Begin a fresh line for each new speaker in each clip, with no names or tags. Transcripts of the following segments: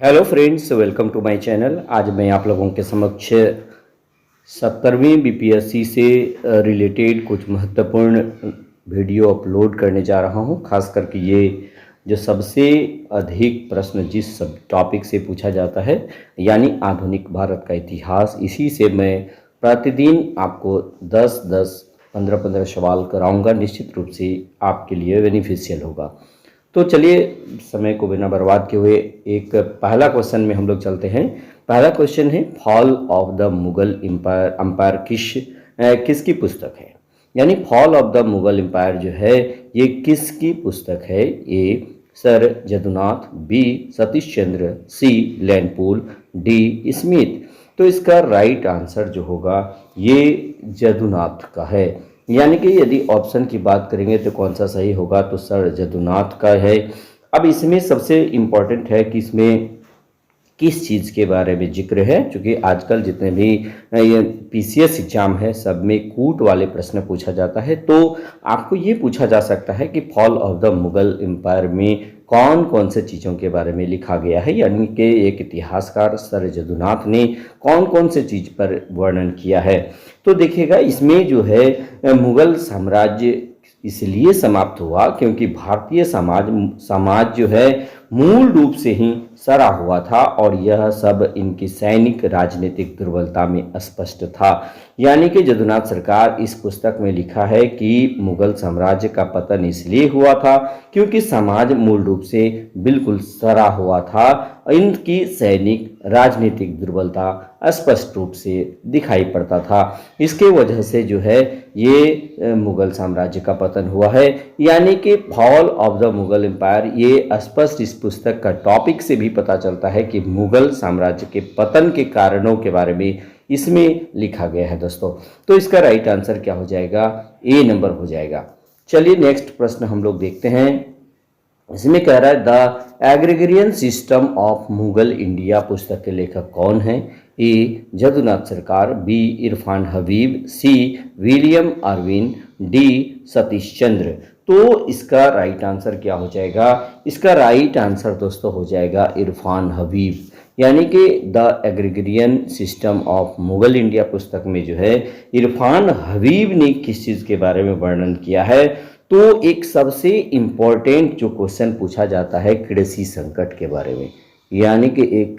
Hello friends, welcome to my channel. आज मैं आप लोगों के समक्ष 70वीं बीपीएससी से रिलेटेड कुछ महत्वपूर्ण वीडियो अपलोड करने जा रहा हूं। खास करके ये जो सबसे अधिक प्रश्न जिस सब टॉपिक से पूछा जाता है, यानी आधुनिक भारत का इतिहास, इसी से मैं प्रतिदिन आपको 10-10, 15-15 सवाल कराऊंगा। निश्चित रूप से आपके लिए बेनिफिशियल होगा। तो चलिए समय को बिना बर्बाद किए हुए एक पहला क्वेश्चन में हम लोग चलते हैं। पहला क्वेश्चन है, fall of the Mughal empire किसकी पुस्तक है? यानी fall of the Mughal empire जो है ये किसकी पुस्तक है? A sir Jadunath, B Satish Chandra, C Lane Poole, D Smith. तो इसका राइट आंसर जो होगा ये जदुनाथ का है। यानी कि यदि ऑप्शन की बात करेंगे तो कौन सा सही होगा, तो सर जदुनाथ का है। अब इसमें सबसे इम्पॉर्टेंट है कि इसमें किस चीज़ के बारे में जिक्र है, क्योंकि आजकल जितने भी ये पीसीएस एग्जाम है सब में कूट वाले प्रश्न पूछा जाता है। तो आपको ये पूछा जा सकता है कि fall of the Mughal empire में कौन कौन से चीज़ों के बारे में लिखा गया है, यानी कि एक इतिहासकार सर जदुनाथ ने कौन कौन से चीज़ पर वर्णन किया है। तो देखिएगा, इसमें जो है मुगल साम्राज्य इसलिए समाप्त हुआ क्योंकि भारतीय समाज जो है मूल रूप से ही सड़ा हुआ था, और यह सब इनकी सैनिक राजनीतिक दुर्बलता में स्पष्ट था। यानी कि जदुनाथ सरकार इस पुस्तक में लिखा है कि मुगल साम्राज्य का पतन इसलिए हुआ था क्योंकि समाज मूल रूप से बिल्कुल सड़ा हुआ था। इनकी सैनिक राजनीतिक दुर्बलता स्पष्ट रूप से दिखाई पड़ता था। इसके वजह से जो है ये मुगल साम्राज्य का पतन हुआ है। यानी कि fall of the Mughal empire ये स्पष्ट इस पुस्तक का टॉपिक से भी पता चलता है कि मुगल साम्राज्य के पतन के कारणों के बारे में इसमें लिखा गया है दोस्तों। तो इसका राइट आंसर क्या हो जाएगा? ए नंबर हो जाएगा। चलिए नेक्स्ट प्रश्न हम लोग देखते हैं। इसमें कह रहा है the agrarian system of Mughal India पुस्तक के लेखक कौन है? A Jadunath Sarkar, B Irfan Habib, C William Irvine, D Satish Chandra. तो इसका राइट आंसर क्या हो जाएगा? इसका राइट आंसर दोस्तों हो जाएगा इरफान हबीब। यानी कि the agrarian system of Mughal India पुस्तक में जो है इरफान हबीब ने किस चीज़ के बारे में वर्णन किया है? तो एक सबसे इम्पोर्टेंट जो क्वेश्चन पूछा जाता है कृषि संकट के बारे में। यानी कि एक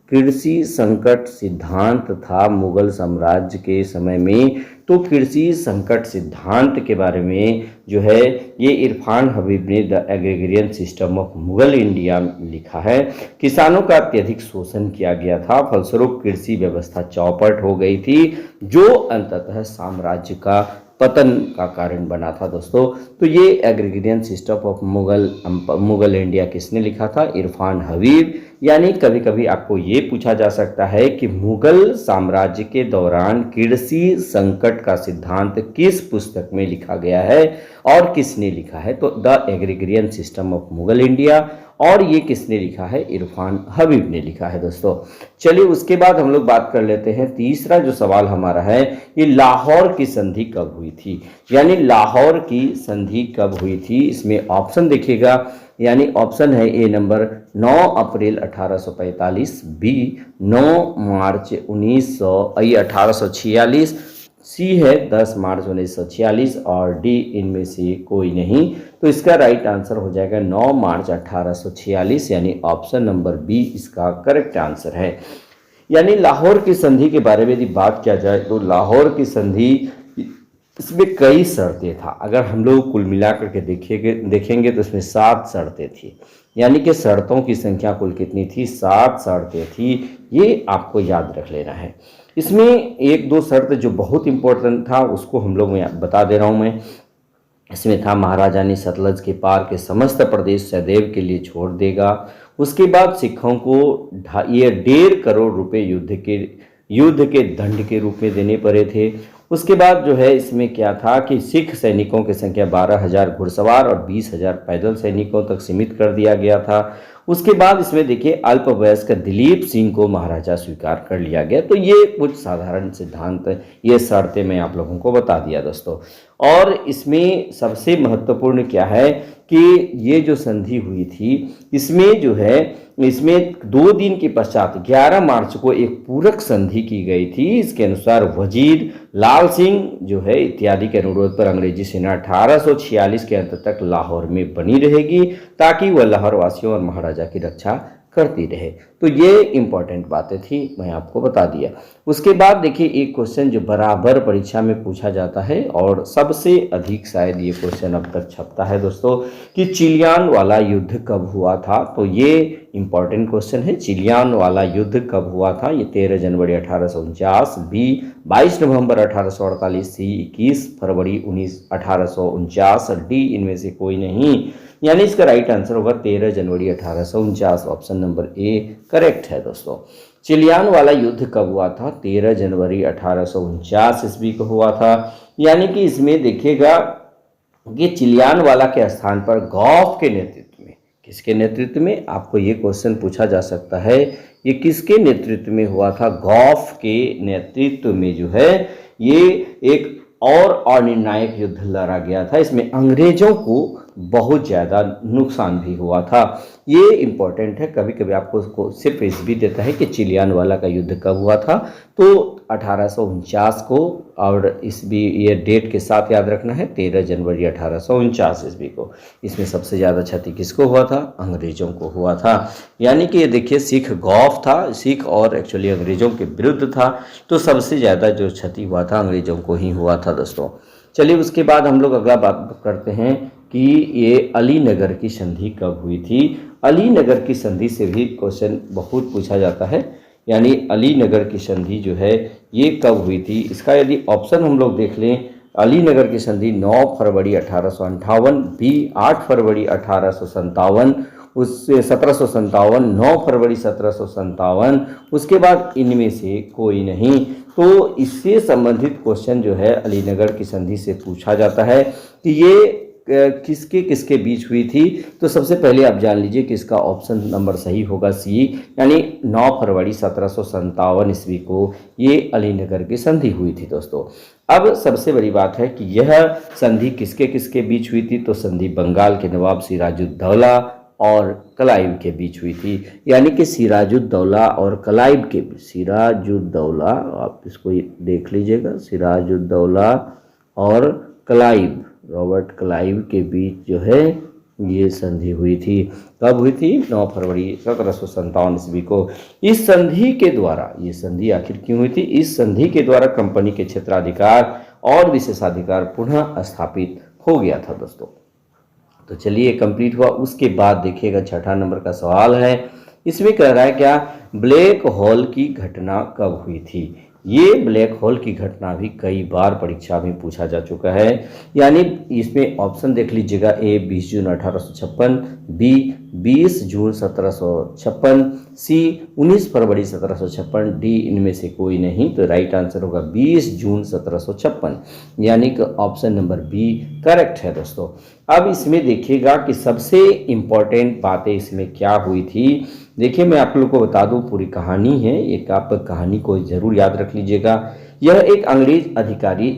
कृषि संकट सिद्धांत था मुगल साम्राज्य के समय में। तो कृषि संकट सिद्धांत के बारे में जो है ये इरफान हबीब ने the agrarian system of Mughal India लिखा है। किसानों का अत्यधिक शोषण किया गया था, फलस्वरूप कृषि व्यवस्था चौपट हो गई थी, जो अंततः साम्राज्य का पतन का कारण बना था दोस्तों। तो ये एग्रेगरियन सिस्टम ऑफ मुगल इंडिया किसने लिखा था? इरफान हबीब। यानी कभी कभी आपको ये पूछा जा सकता है कि मुगल साम्राज्य के दौरान कृषि संकट का सिद्धांत किस पुस्तक में लिखा गया है और किसने लिखा है? तो the agrarian system of Mughal India, और ये किसने लिखा है? इरफान हबीब ने लिखा है दोस्तों। चलिए उसके बाद हम लोग बात कर लेते हैं। तीसरा जो सवाल हमारा है, ये लाहौर की संधि कब हुई थी? यानी लाहौर की संधि कब हुई थी? इसमें ऑप्शन देखिएगा। यानी ऑप्शन है ए नंबर 9 अप्रैल 1845, बी 9 मार्च 1846, सी है 10 मार्च 1946, और डी इनमें से कोई नहीं। तो इसका राइट आंसर हो जाएगा 9 मार्च 1846, यानी ऑप्शन नंबर बी इसका करेक्ट आंसर है। यानी लाहौर की संधि के बारे में यदि बात किया जाए तो लाहौर की संधि, इसमें कई शर्तें था। अगर हम लोग कुल मिलाकर के देखेंगे तो इसमें 7 शर्तें थी। यानी कि शर्तों की संख्या कुल कितनी थी? 7 शर्तें थी। ये आपको याद रख लेना है। इसमें एक दो शर्त जो बहुत इंपॉर्टेंट था उसको हम लोग मैं बता दे रहा हूँ मैं। इसमें था महाराजा ने सतलज के पार के समस्त प्रदेश सदैव के लिए छोड़ देगा। उसके बाद सिखों को ये 1.5 करोड़ रुपए युद्ध के दंड के रूप में देने पड़े थे। उसके बाद जो है इसमें क्या था कि सिख सैनिकों की संख्या 12,000 घुड़सवार और 20,000 पैदल सैनिकों तक सीमित कर दिया गया था। उसके बाद इसमें देखिए अल्पवयस्क दिलीप सिंह को महाराजा स्वीकार कर लिया गया। तो ये कुछ साधारण सिद्धांत, ये शर्तें मैं आप लोगों को बता दिया दोस्तों। और इसमें सबसे महत्वपूर्ण क्या है कि ये जो संधि हुई थी इसमें जो है इसमें 2 दिन के पश्चात 11 मार्च को एक पूरक संधि की गई थी। इसके अनुसार वजीर लाल सिंह जो है इत्यादि के अनुरोध पर अंग्रेजी सेना 1846 के अंत तक लाहौर में बनी रहेगी ताकि वह लाहौर वासियों और महाराजा की रक्षा करती रहे। तो ये इंपॉर्टेंट बातें थी, मैं आपको बता दिया। उसके बाद देखिए एक क्वेश्चन जो बराबर परीक्षा में पूछा जाता है और सबसे अधिक शायद ये क्वेश्चन अब तक छपता है दोस्तों कि चिलियान वाला युद्ध कब हुआ था। तो ये इंपॉर्टेंट क्वेश्चन है। चिलियान वाला युद्ध कब हुआ था? ये 13 जनवरी 1849, बी 22 नवंबर 1848, सी 21 फरवरी 1849, डी इनमें से कोई नहीं। यानी इसका राइट आंसर होगा 13 जनवरी 1849। ऑप्शन नंबर ए करेक्ट है दोस्तों। चिलियान वाला युद्ध कब हुआ था? 13 जनवरी 1849 ईस्वी को हुआ था। यानी कि इसमें देखिएगा कि चिलियान वाला के स्थान पर गौफ के नेतृत्व में, किसके नेतृत्व में? आपको ये क्वेश्चन पूछा जा सकता है, ये किसके नेतृत्व में हुआ था? गौफ के नेतृत्व में जो है ये एक और निर्णायक युद्ध लड़ा गया था। इसमें अंग्रेजों को बहुत ज़्यादा नुकसान भी हुआ था। ये इम्पोर्टेंट है, कभी कभी आपको सिर्फ इस भी देता है कि चिलियान वाला का युद्ध कब हुआ था। तो 1849 को, और इस भी ये डेट के साथ याद रखना है 13 जनवरी 1849 ईस्वी को। इसमें सबसे ज़्यादा क्षति किसको हुआ था? अंग्रेजों को हुआ था। यानी कि ये देखिए सिख गौफ था, सिख और एक्चुअली अंग्रेजों के विरुद्ध था, तो सबसे ज़्यादा जो क्षति हुआ था अंग्रेजों को ही हुआ था दोस्तों। चलिए उसके बाद हम लोग अगला बात करते हैं कि ये अलीनगर की संधि कब हुई थी। अलीनगर की संधि से भी क्वेश्चन बहुत पूछा जाता है। यानी अलीनगर की संधि जो है ये कब हुई थी? इसका यदि ऑप्शन हम लोग देख लें, अलीनगर की संधि 9 फरवरी 1858, बी 8 फरवरी 1857, उससे 1757, 9 फरवरी 1757, उसके बाद इनमें से कोई नहीं। तो इससे संबंधित क्वेश्चन जो है अलीनगर की संधि से पूछा जाता है कि ये किसके किसके बीच हुई थी। तो सबसे पहले आप जान लीजिए कि इसका ऑप्शन नंबर सही होगा सी, यानी 9 फरवरी 1757 ईस्वी को ये अलीनगर की संधि हुई थी दोस्तों। अब सबसे बड़ी बात है कि यह संधि किसके किसके बीच हुई थी। तो संधि बंगाल के नवाब सिराजुद्दौला और क्लाइव के बीच हुई थी। यानी कि सिराजुद्दौला और क्लाइव के बीच, सिराजुद्दौला, आप इसको देख लीजिएगा, सिराजुद्दौला और क्लाइव, रॉबर्ट क्लाइव के बीच जो है ये संधि हुई थी। कब हुई थी? 9 फरवरी 1757 ईस्वी को। इस संधि के द्वारा, ये संधि आखिर क्यों हुई थी? इस संधि के द्वारा कंपनी के क्षेत्राधिकार और विशेषाधिकार पुनः स्थापित हो गया था दोस्तों। तो चलिए कंप्लीट हुआ। उसके बाद देखिएगा 6ठा नंबर का सवाल है। इसमें कह रहा है क्या, ब्लैक होल की घटना कब हुई थी। ये ब्लैक होल की घटना भी कई बार परीक्षा में पूछा जा चुका है। यानी इसमें ऑप्शन देख लीजिएगा, ए 20 जून 1856, बी 20 जून 1756, सी 19 फरवरी 1756, डी इनमें से कोई नहीं। तो राइट आंसर होगा 20 जून 1756, यानी कि ऑप्शन नंबर बी करेक्ट है दोस्तों। अब इसमें देखिएगा कि सबसे इम्पॉर्टेंट बातें इसमें क्या हुई थी। देखिए मैं आप लोग को बता दूं, पूरी कहानी है, एक आप कहानी को जरूर याद रख लीजिएगा। यह एक अंग्रेज अधिकारी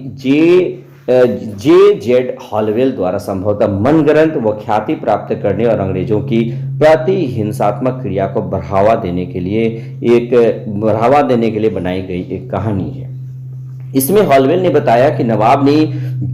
जेड हॉलवेल द्वारा संभवतः मनगढ़ंत व ख्याति प्राप्त करने और अंग्रेजों की प्रति हिंसात्मक क्रिया को बढ़ावा देने के लिए बनाई गई एक कहानी है। इसमें हॉलवेल ने बताया कि नवाब ने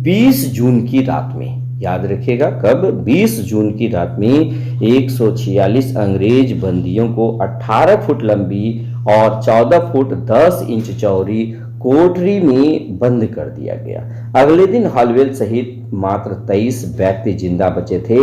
20 जून की रात में, याद रखिएगा कब, 20 जून की रात में 146 अंग्रेज बंदियों को 18 फुट लंबी और 14 फुट 10 इंच चौड़ी कोठरी में बंद कर दिया गया। अगले दिन हॉलवेल सहित मात्र 23 व्यक्ति जिंदा बचे थे।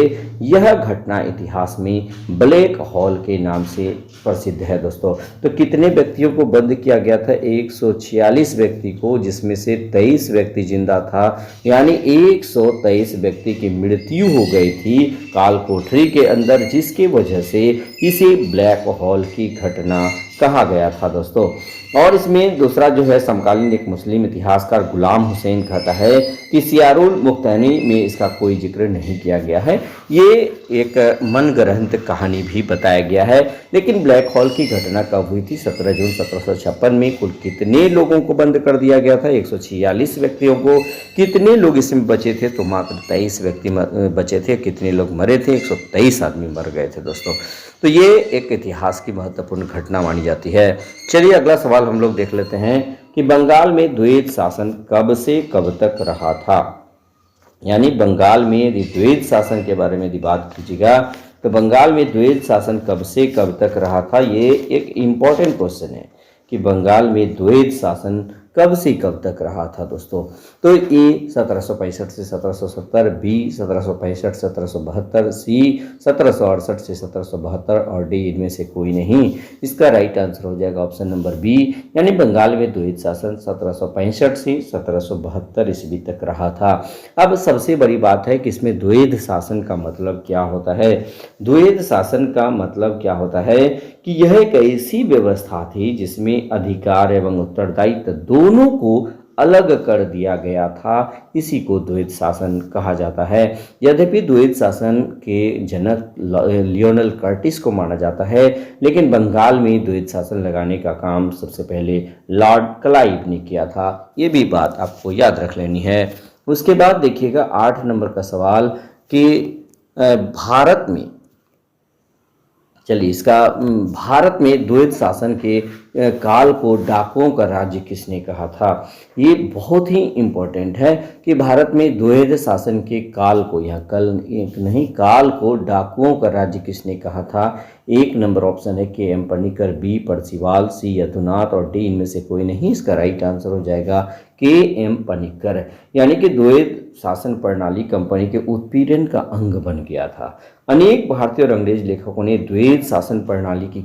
यह घटना इतिहास में ब्लैक होल के नाम से प्रसिद्ध है दोस्तों। तो कितने व्यक्तियों को बंद किया गया था? 146 व्यक्ति को, जिसमें से 23 व्यक्ति जिंदा था, यानी 123 व्यक्ति की मृत्यु हो गई थी काल कोठरी के अंदर, जिसकी वजह से इसे ब्लैक होल की घटना कहा गया था दोस्तों। और इसमें दूसरा जो है समकालीन एक मुस्लिम इतिहासकार गुलाम हुसैन कहता है कि सियारुल मुख्तानी में इसका कोई जिक्र नहीं किया गया है। ये एक मनगढ़ंत कहानी भी बताया गया है। लेकिन ब्लैक होल की घटना कब हुई थी? 17 जून 1756 में। कुल कितने लोगों को बंद कर दिया गया था? 146 व्यक्तियों को। कितने लोग इसमें बचे थे? तो मात्र 23 व्यक्ति बचे थे। कितने लोग मरे थे? 123 आदमी मर गए थे दोस्तों। तो ये एक इतिहास की महत्वपूर्ण घटना मानी जाती है। चलिए अगला सवाल हम लोग देख लेते हैं कि बंगाल में द्वैध शासन कब से कब तक रहा था। यानी बंगाल में यदि द्वैध शासन के बारे में यदि बात कीजिएगा तो बंगाल में द्वैध शासन कब से कब तक रहा था। ये एक इम्पॉर्टेंट क्वेश्चन है कि बंगाल में द्वैध शासन कब से कब तक रहा था दोस्तों। तो ए 1765 से 1770, बी 1765 1772, सी 1768 से 1772 और डी इनमें से कोई नहीं। इसका राइट आंसर हो जाएगा ऑप्शन नंबर बी, यानी बंगाल में द्वैध शासन 1765 से 1772 ईस्वी तक रहा था। अब सबसे बड़ी बात है कि इसमें द्वैध शासन का मतलब क्या होता है। द्वैध शासन का मतलब क्या होता है कि यह एक ऐसी व्यवस्था थी जिसमें अधिकार एवं उत्तरदायित्व दोनों को अलग कर दिया गया था। इसी को द्वैध शासन कहा जाता है। यद्यपि द्वैध शासन के जनक लियोनल कर्टिस को माना जाता है, लेकिन बंगाल में द्वैध शासन लगाने का काम सबसे पहले लॉर्ड क्लाइव ने किया था। ये भी बात आपको याद रख लेनी है। उसके बाद देखिएगा 8 नंबर का सवाल कि भारत में, चलिए इसका भारत में द्वैध शासन के काल को डाकुओं का राज्य किसने कहा था। ये बहुत ही इम्पोर्टेंट है कि भारत में द्वैध शासन के काल को, यहाँ कल एक नहीं काल को डाकुओं का राज्य किसने कहा था। 1 नंबर ऑप्शन है के एम पनिकर, बी परसिवाल, सी यदुनाथ और डी इनमें से कोई नहीं। इसका राइट आंसर हो जाएगा के एम पनिकर। यानी कि द्वैध शासन प्रणाली कंपनी के उत्पीड़न का अंग बन गया था। अनेक भारतीय और अंग्रेज लेखकों ने द्वैध शासन प्रणाली की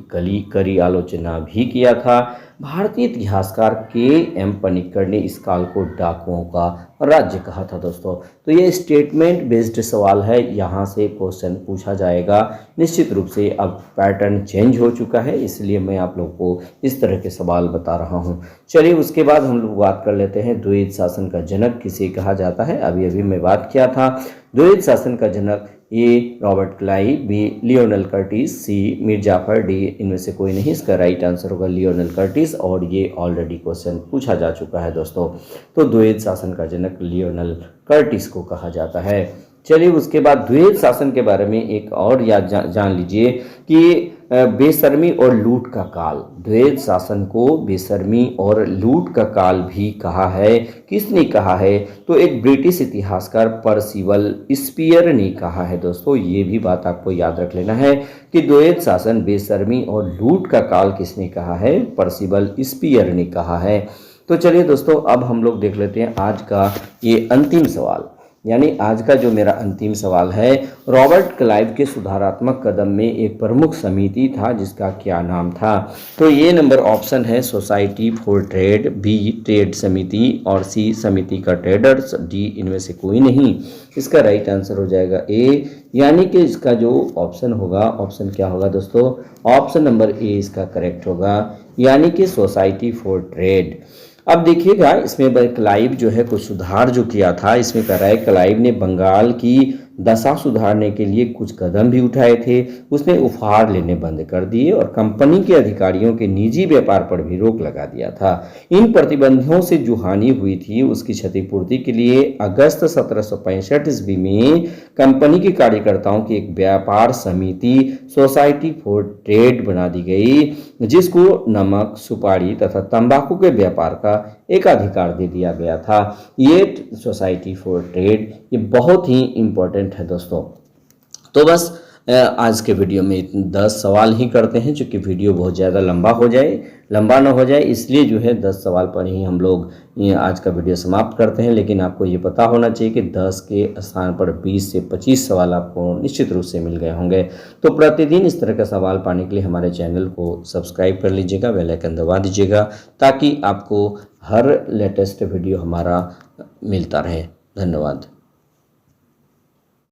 कड़ी आलोचना भी किया था। भारतीय इतिहासकार के एम पनिकर ने इस काल को डाकुओं का राज्य कहा था दोस्तों। तो ये स्टेटमेंट बेस्ड सवाल है, यहाँ से क्वेश्चन पूछा जाएगा निश्चित रूप से। अब पैटर्न चेंज हो चुका है, इसलिए मैं आप लोग को इस तरह के सवाल बता रहा हूँ। चलिए उसके बाद हम लोग बात कर लेते हैं द्वैध शासन का जनक किसे कहा जाता है। अभी मैं बात किया था द्वैध शासन का जनक A Robert Clive, B Lionel Curtis, C Mir Jafar, D इनमें से कोई नहीं। इसका राइट आंसर होगा लियोनल कर्टिस और ये ऑलरेडी क्वेश्चन पूछा जा चुका है दोस्तों। तो द्वैध शासन का जनक लियोनल कर्टिस को कहा जाता है। चलिए उसके बाद द्वैध शासन के बारे में एक और याद जान लीजिए कि बेशर्मी और लूट का काल, द्वैध शासन को बेशर्मी और लूट का काल भी कहा है। किसने कहा है? तो एक ब्रिटिश इतिहासकार परसिवल स्पीयर ने कहा है दोस्तों। ये भी बात आपको याद रख लेना है कि द्वैध शासन बेशर्मी और लूट का काल किसने कहा है? परसिवल स्पीयर ने कहा है। तो चलिए दोस्तों अब हम लोग देख लेते हैं आज का ये अंतिम सवाल, यानी आज का जो मेरा अंतिम सवाल है, रॉबर्ट क्लाइव के सुधारात्मक कदम में एक प्रमुख समिति था जिसका क्या नाम था। तो ये नंबर ऑप्शन है society for trade, B trade समिति और सी समिति का ट्रेडर्स, डी इनमें से कोई नहीं। इसका राइट आंसर हो जाएगा ए, यानी कि इसका जो ऑप्शन होगा, ऑप्शन क्या होगा दोस्तों? ऑप्शन नंबर ए इसका करेक्ट होगा, यानी कि सोसाइटी फॉर ट्रेड। अब देखिएगा इसमें क्लाइव जो है कुछ सुधार जो किया था, इसमें कह रहा है क्लाइव ने बंगाल की दशा सुधारने के लिए कुछ कदम भी उठाए थे। उसने उपहार लेने बंद कर दिए और कंपनी के अधिकारियों के निजी व्यापार पर भी रोक लगा दिया था। इन प्रतिबंधों से जो हानि हुई थी उसकी क्षतिपूर्ति के लिए अगस्त 1765 ईस्वी में कंपनी के कार्यकर्ताओं की एक व्यापार समिति सोसाइटी फॉर ट्रेड बना दी गई, जिसको नमक, सुपारी तथा तंबाकू के व्यापार का एक अधिकार दे दिया गया था। ये सोसाइटी फॉर ट्रेड ये बहुत ही इम्पोर्टेंट है दोस्तों। तो बस आज के वीडियो में 10 सवाल ही करते हैं, क्योंकि वीडियो बहुत ज़्यादा लंबा ना हो जाए, इसलिए जो है 10 सवाल पर ही हम लोग आज का वीडियो समाप्त करते हैं। लेकिन आपको ये पता होना चाहिए कि 10 के स्थान पर 20 से 25 सवाल आपको निश्चित रूप से मिल गए होंगे। तो प्रतिदिन इस तरह का सवाल पाने के लिए हमारे चैनल को सब्सक्राइब कर लीजिएगा, बेल आइकन दबा दीजिएगा, ताकि आपको हर लेटेस्ट वीडियो हमारा मिलता रहे। धन्यवाद।